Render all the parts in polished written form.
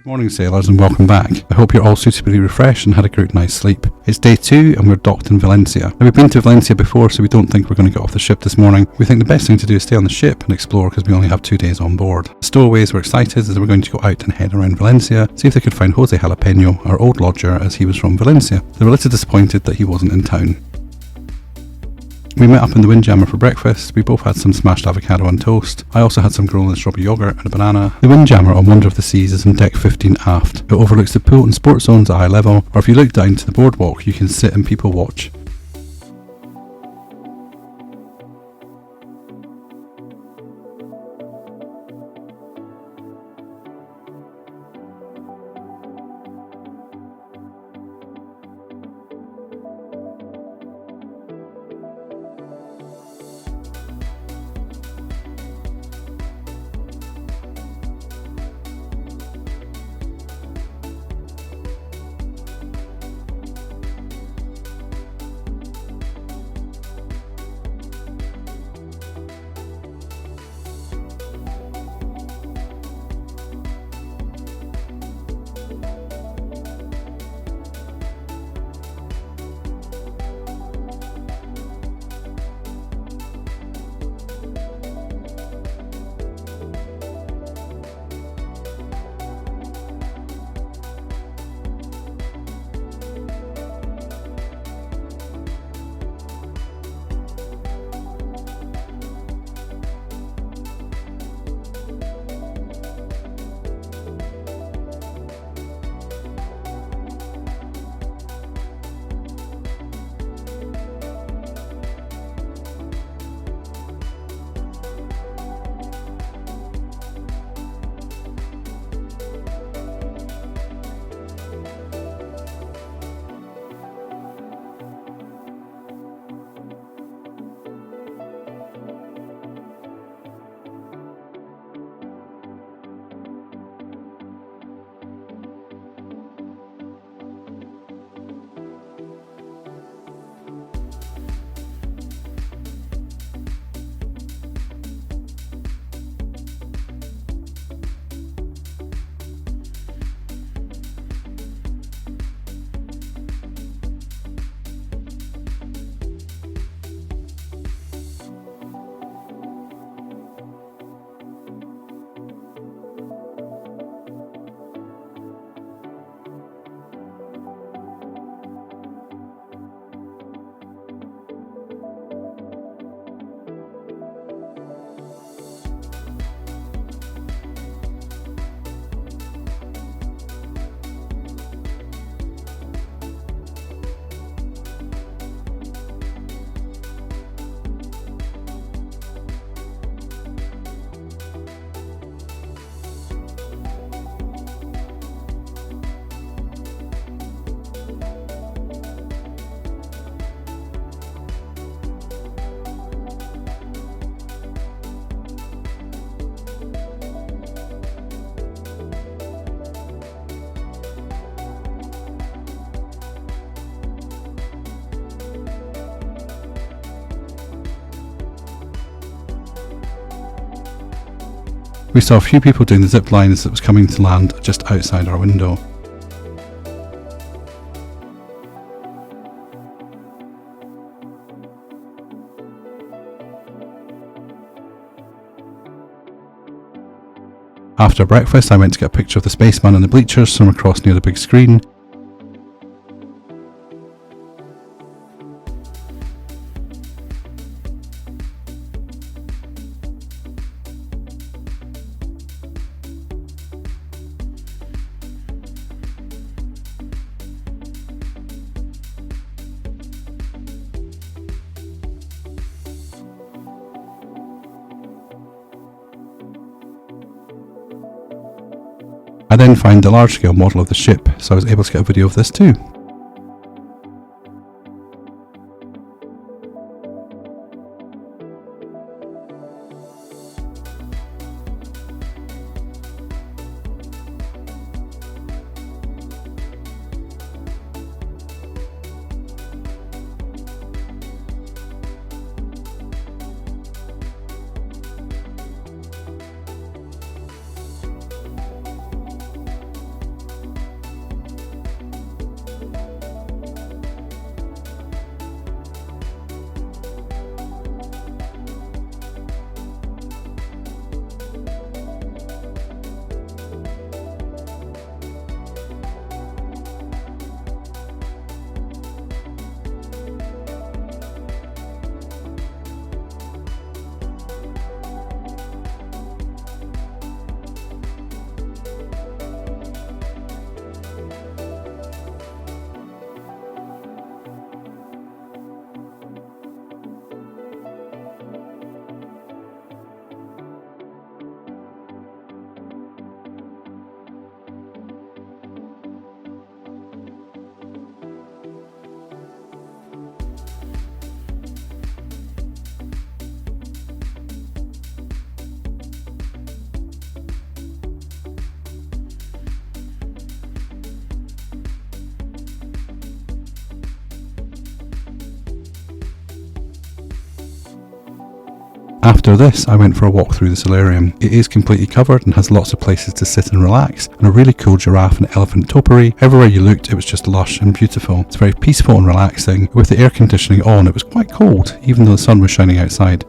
Good morning, sailors, and welcome back. I hope you're all suitably refreshed and had a good night's sleep. It's day 2 and we're docked in Valencia. Now, we've been to Valencia before, so we don't think we're going to get off the ship this morning. We think the best thing to do is stay on the ship and explore because we only have 2 days on board. Stowaways were excited as we're going to go out and head around Valencia, see if they could find Jose Jalapeno, our old lodger, as he was from Valencia. They were a little disappointed that he wasn't in town. We met up in the Windjammer for breakfast. We both had some smashed avocado on toast. I also had some granola strawberry yogurt and a banana. The Windjammer on Wonder of the Seas is on deck 15 aft. It overlooks the pool and sports zones at eye level, or if you look down to the boardwalk you can sit and people watch. We saw a few people doing the zip lines that was coming to land just outside our window. After breakfast I went to get a picture of the spaceman and the bleachers from across near the big screen. I then found the large scale model of the ship, so I was able to get a video of this too. After this, I went for a walk through the solarium. It is completely covered and has lots of places to sit and relax, and a really cool giraffe and elephant topiary. Everywhere you looked, it was just lush and beautiful. It's very peaceful and relaxing. With the air conditioning on, it was quite cold, even though the sun was shining outside.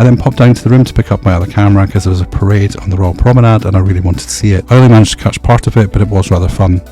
I then popped down to the room to pick up my other camera because there was a parade on the Royal Promenade and I really wanted to see it. I only managed to catch part of it, but it was rather fun.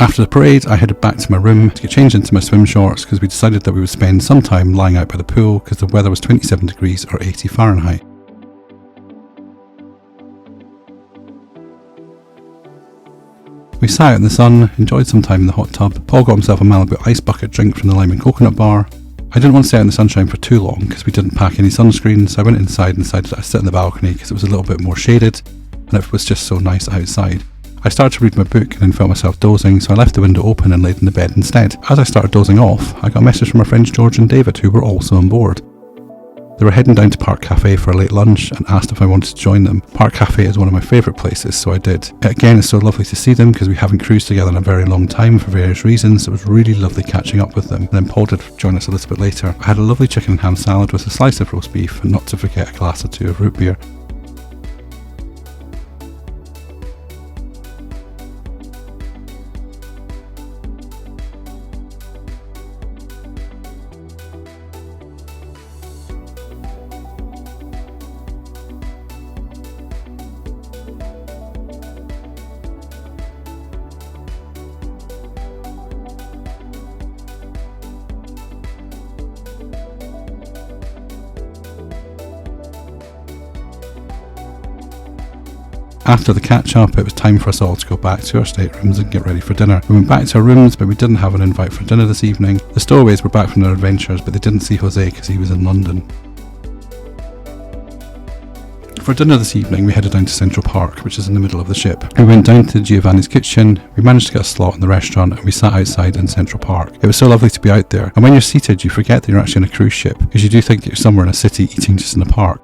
After the parade, I headed back to my room to get changed into my swim shorts because we decided that we would spend some time lying out by the pool because the weather was 27 degrees or 80 Fahrenheit. We sat out in the sun, enjoyed some time in the hot tub. Paul got himself a Malibu ice bucket drink from the lime and coconut bar. I didn't want to stay out in the sunshine for too long because we didn't pack any sunscreen, so I went inside and decided I'd sit in the balcony because it was a little bit more shaded and it was just so nice outside. I started to read my book and then felt myself dozing, so I left the window open and laid in the bed instead. As I started dozing off, I got a message from our friends George and David, who were also on board. They were heading down to Park Cafe for a late lunch and asked if I wanted to join them. Park Cafe is one of my favourite places, so I did. Again, it's so lovely to see them because we haven't cruised together in a very long time for various reasons. It was really lovely catching up with them. And then Paul did join us a little bit later. I had a lovely chicken and ham salad with a slice of roast beef and not to forget a glass or two of root beer. After the catch-up, it was time for us all to go back to our staterooms and get ready for dinner. We went back to our rooms, but we didn't have an invite for dinner this evening. The stowaways were back from their adventures, but they didn't see Jose because he was in London. For dinner this evening, we headed down to Central Park, which is in the middle of the ship. We went down to Giovanni's kitchen, we managed to get a slot in the restaurant, and we sat outside in Central Park. It was so lovely to be out there, and when you're seated, you forget that you're actually on a cruise ship, because you do think that you're somewhere in a city eating just in a park.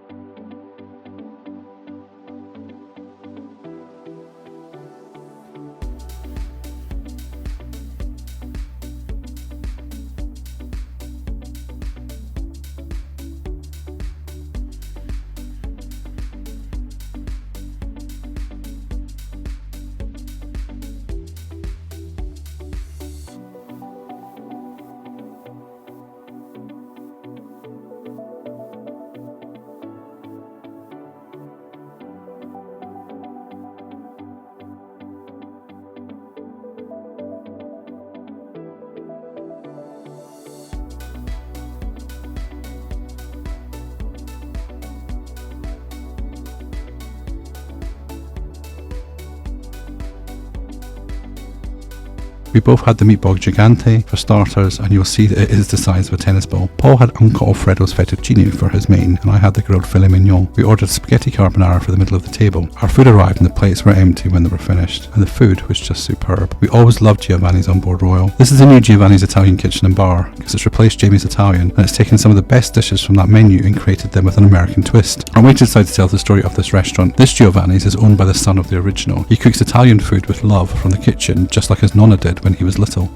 We both had the meatball gigante for starters, and you'll see that it is the size of a tennis ball. Paul had Uncle Alfredo's fettuccine for his main, and I had the grilled filet mignon. We ordered spaghetti carbonara for the middle of the table. Our food arrived and the plates were empty when they were finished, and the food was just superb. We always loved Giovanni's Onboard Royal. This is the new Giovanni's Italian kitchen and bar, because it's replaced Jamie's Italian, and it's taken some of the best dishes from that menu and created them with an American twist. I went inside to tell the story of this restaurant. This Giovanni's is owned by the son of the original. He cooks Italian food with love from the kitchen, just like his nonna did when he was little.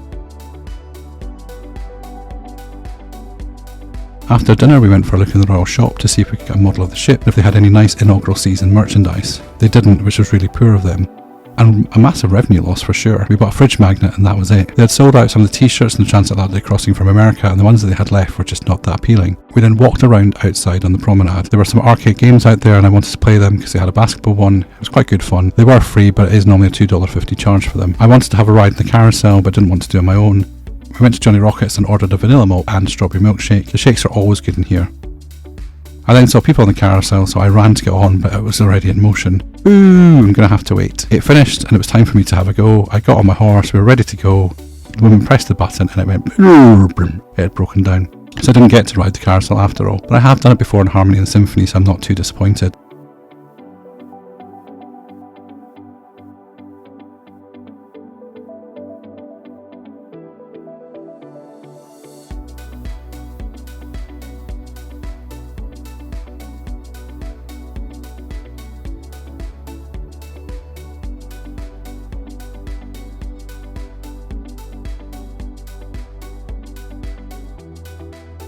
After dinner, we went for a look in the Royal shop to see if we could get a model of the ship and if they had any nice inaugural season merchandise. They didn't, which was really poor of them. And a massive revenue loss for sure. We bought a fridge magnet and that was it. They had sold out some of the t-shirts in the transatlantic crossing from America, and the ones that they had left were just not that appealing. We then walked around outside on the promenade. There were some arcade games out there and I wanted to play them because they had a basketball one. It was quite good fun. They were free, but it is normally a $2.50 charge for them. I wanted to have a ride in the carousel, but didn't want to do it on my own. We went to Johnny Rockets and ordered a vanilla malt and strawberry milkshake. The shakes are always good in here. I then saw people on the carousel, so I ran to get on, but it was already in motion. Ooh, I'm going to have to wait. It finished and it was time for me to have a go. I got on my horse, we were ready to go. The woman pressed the button and it went boom. It had broken down. So I didn't get to ride the carousel after all. But I have done it before in Harmony and Symphony, so I'm not too disappointed.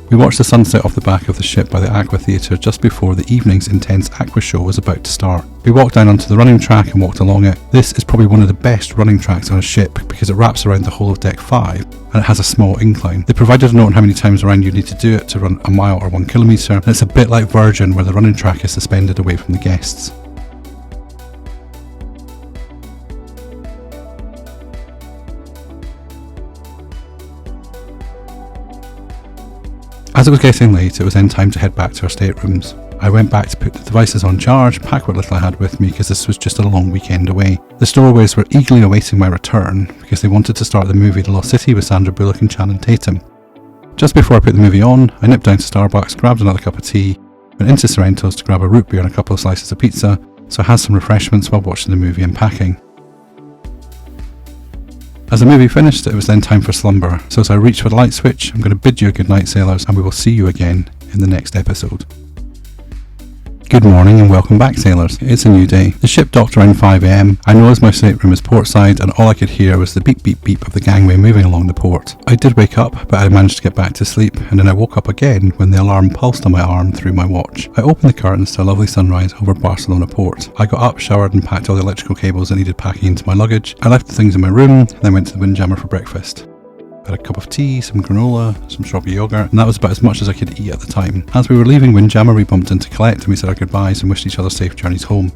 We watched the sunset off the back of the ship by the Aqua Theatre just before the evening's intense aqua show was about to start. We walked down onto the running track and walked along it. This is probably one of the best running tracks on a ship because it wraps around the whole of deck 5 and it has a small incline. They provided a note on how many times around you need to do it to run a mile or 1 kilometre, and it's a bit like Virgin where the running track is suspended away from the guests. As it was getting late, it was then time to head back to our staterooms. I went back to put the devices on charge, pack what little I had with me because this was just a long weekend away. The stowaways were eagerly awaiting my return because they wanted to start the movie The Lost City with Sandra Bullock and Channing Tatum. Just before I put the movie on, I nipped down to Starbucks, grabbed another cup of tea, went into Sorrento's to grab a root beer and a couple of slices of pizza, so I had some refreshments while watching the movie and packing. As the movie finished, it was then time for slumber, so as I reach for the light switch, I'm going to bid you a good night, sailors, and we will see you again in the next episode. Good morning and welcome back, sailors. It's a new day. The ship docked around 5 AM. I know as my stateroom is portside and all I could hear was the beep beep beep of the gangway moving along the port. I did wake up, but I managed to get back to sleep, and then I woke up again when the alarm pulsed on my arm through my watch. I opened the curtains to a lovely sunrise over Barcelona port. I got up, showered and packed all the electrical cables that needed packing into my luggage. I left the things in my room and then went to the Windjammer for breakfast. I had a cup of tea, some granola, some strawberry yogurt, and that was about as much as I could eat at the time. As we were leaving Windjammer, we bumped into Colette and we said our goodbyes and wished each other safe journeys home.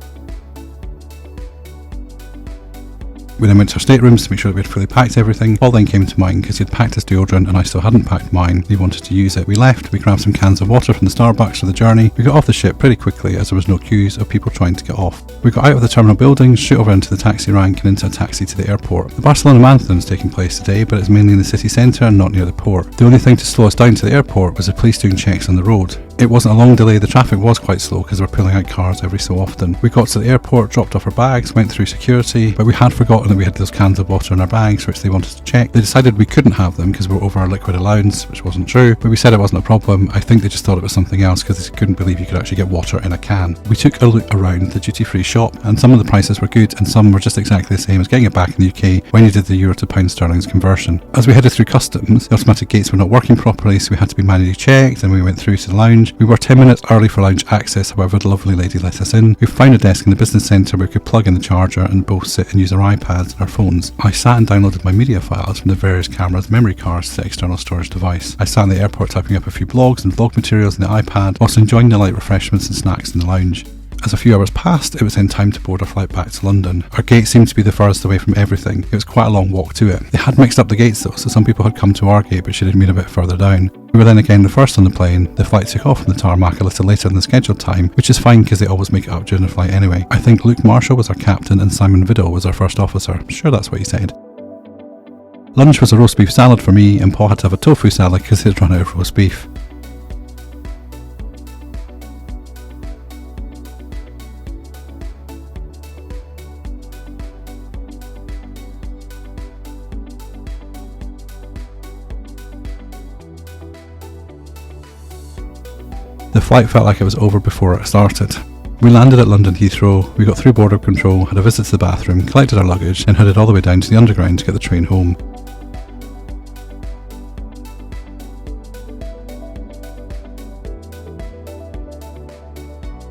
We then went to our staterooms to make sure that we had fully packed everything. Paul then came to mine because he had packed his deodorant and I still hadn't packed mine. He wanted to use it. We left, we grabbed some cans of water from the Starbucks for the journey. We got off the ship pretty quickly as there was no queues of people trying to get off. We got out of the terminal building, straight over into the taxi rank and into a taxi to the airport. The Barcelona Marathon is taking place today, but it's mainly in the city centre and not near the port. The only thing to slow us down to the airport was the police doing checks on the road. It wasn't a long delay, the traffic was quite slow because they were pulling out cars every so often. We got to the airport, dropped off our bags, went through security, but we had forgotten that we had those cans of water in our bags which they wanted to check. They decided we couldn't have them because we were over our liquid allowance, which wasn't true, but we said it wasn't a problem. I think they just thought it was something else because they couldn't believe you could actually get water in a can. We took a look around the duty-free shop and some of the prices were good and some were just exactly the same as getting it back in the UK when you did the euro to pound sterling's conversion. As we headed through customs, the automatic gates were not working properly, so we had to be manually checked and we went through to the lounge. We were 10 minutes early for lounge access, however the lovely lady let us in. We found a desk in the business centre where we could plug in the charger and both sit and use our iPads and our phones. I sat and downloaded my media files from the various cameras, memory cards to the external storage device. I sat in the airport typing up a few blogs and vlog materials in the iPad, whilst enjoying the light refreshments and snacks in the lounge. As a few hours passed, it was then time to board our flight back to London. Our gate seemed to be the furthest away from everything. It was quite a long walk to it. They had mixed up the gates though, so some people had come to our gate but should have been a bit further down. We were then again the first on the plane. The flight took off from the tarmac a little later than the scheduled time, which is fine because they always make it up during the flight anyway. I think Luke Marshall was our captain and Simon Vidal was our first officer. I'm sure that's what he said. Lunch was a roast beef salad for me and Paul had to have a tofu salad because he'd run out of roast beef. The flight felt like it was over before it started. We landed at London Heathrow, we got through border control, had a visit to the bathroom, collected our luggage and headed all the way down to the underground to get the train home.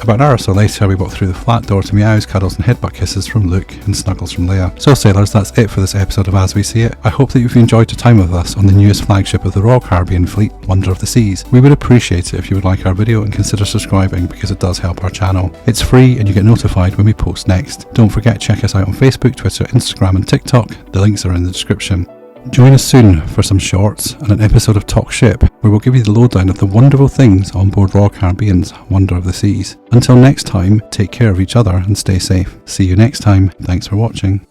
About an hour or so later, we walked through the flat door to meows, cuddles and headbutt kisses from Luke and snuggles from Leia. So sailors, that's it for this episode of As We See It. I hope that you've enjoyed your time with us on the newest flagship of the Royal Caribbean Fleet, Wonder of the Seas. We would appreciate it if you would like our video and consider subscribing because it does help our channel. It's free and you get notified when we post next. Don't forget to check us out on Facebook, Twitter, Instagram and TikTok. The links are in the description. Join us soon for some shorts and an episode of Talk Ship where we'll give you the lowdown of the wonderful things on board Royal Caribbean's Wonder of the Seas. Until next time, take care of each other and stay safe. See you next time. Thanks for watching.